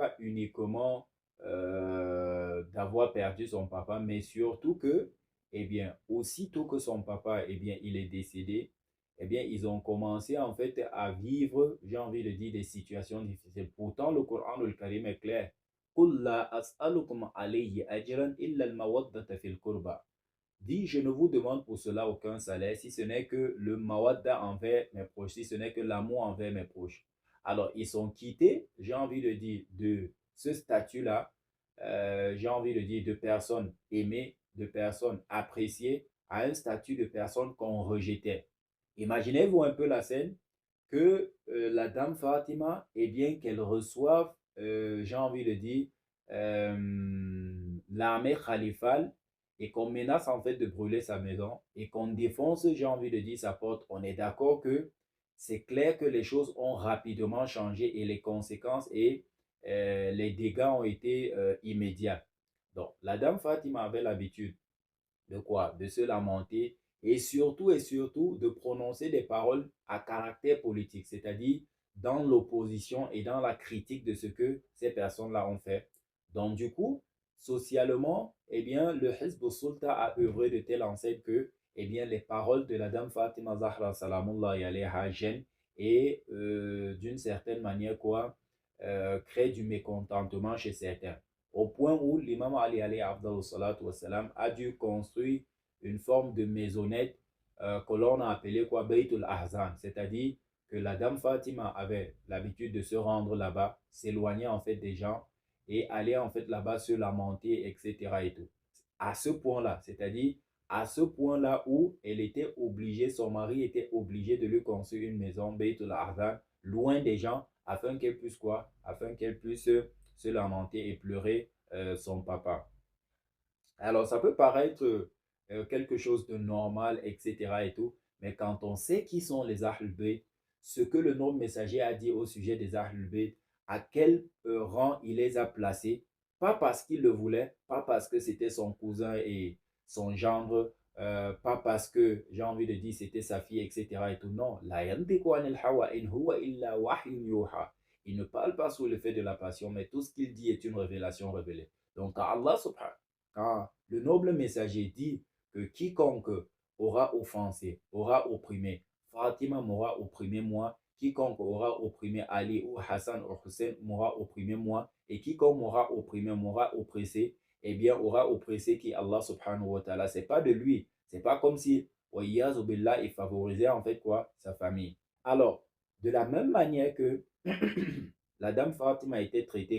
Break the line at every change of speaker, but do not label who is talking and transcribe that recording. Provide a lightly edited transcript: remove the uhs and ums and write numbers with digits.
pas uniquement d'avoir perdu son papa, mais surtout que, eh bien, aussitôt que son papa, eh bien, il est décédé, eh bien, ils ont commencé en fait à vivre, j'ai envie de dire, des situations difficiles. Pourtant, le Coran, le Karim est clair. قُل لَا أَسْأَلُكُمْ عَلَيْهِ أَجْرًا إِلَّا الْمَوَدَّةَ فِي الْقُرْبَى. Dit, je ne vous demande pour cela aucun salaire, si ce n'est que le mawadda envers mes proches, si ce n'est que l'amour envers mes proches. Alors, ils sont quittés, j'ai envie de dire, de ce statut-là, j'ai envie de dire, de personnes aimées, de personnes appréciées, à un statut de personnes qu'on rejetait. Imaginez-vous un peu la scène que la dame Fatima, eh bien, qu'elle reçoive, j'ai envie de dire, l'armée khalifale et qu'on menace en fait de brûler sa maison et qu'on défonce, j'ai envie de dire, sa porte. On est d'accord que c'est clair que les choses ont rapidement changé et les conséquences et les dégâts ont été immédiats. Donc, la dame Fatima avait l'habitude de quoi? De se lamenter et surtout de prononcer des paroles à caractère politique, c'est-à-dire dans l'opposition et dans la critique de ce que ces personnes-là ont fait. Donc du coup, socialement, eh bien, le Hizb sulta a œuvré de telle enseigne que eh bien, les paroles de la dame Fatima Zahra salamullahi alayha gênent et d'une certaine manière quoi, créent du mécontentement chez certains au point où l'imam Ali alayhi wassalam, a dû construire une forme de maisonnette que l'on a appelée quoi, Baytul Ahzan, c'est-à-dire que la dame Fatima avait l'habitude de se rendre là-bas, s'éloigner en fait des gens et aller en fait là-bas se lamenter, etc. et tout. À ce point-là, c'est-à-dire à ce point-là où elle était obligée, son mari était obligé de lui construire une maison, Baytul Ahzan, loin des gens, afin qu'elle puisse quoi? Afin qu'elle puisse se lamenter et pleurer son papa. Alors, ça peut paraître quelque chose de normal, etc. et tout, mais quand on sait qui sont les Ahlul Bayt, ce que le noble messager a dit au sujet des Ahlul Bayt, à quel rang il les a placés, pas parce qu'il le voulait, pas parce que c'était son cousin et son gendre, pas parce que, j'ai envie de dire, c'était sa fille, etc. et tout. Non, la yantiqu anil hawa in huwa illa wahyun yuha. Il ne parle pas sous l'effet de la passion, mais tout ce qu'il dit est une révélation révélée. Donc, Allah subhanahu quand le noble messager dit que quiconque aura offensé, aura opprimé, Fatima m'aura opprimé moi, quiconque aura opprimé Ali ou Hassan ou Hussein m'aura opprimé moi, et quiconque m'aura opprimé, m'aura oppressé, eh bien aura oppressé qui Allah subhanahu wa ta'ala. C'est pas de lui. C'est pas comme si billah, il favorisait en fait quoi? Sa famille. Alors, de la même manière que la dame Fatima a été traitée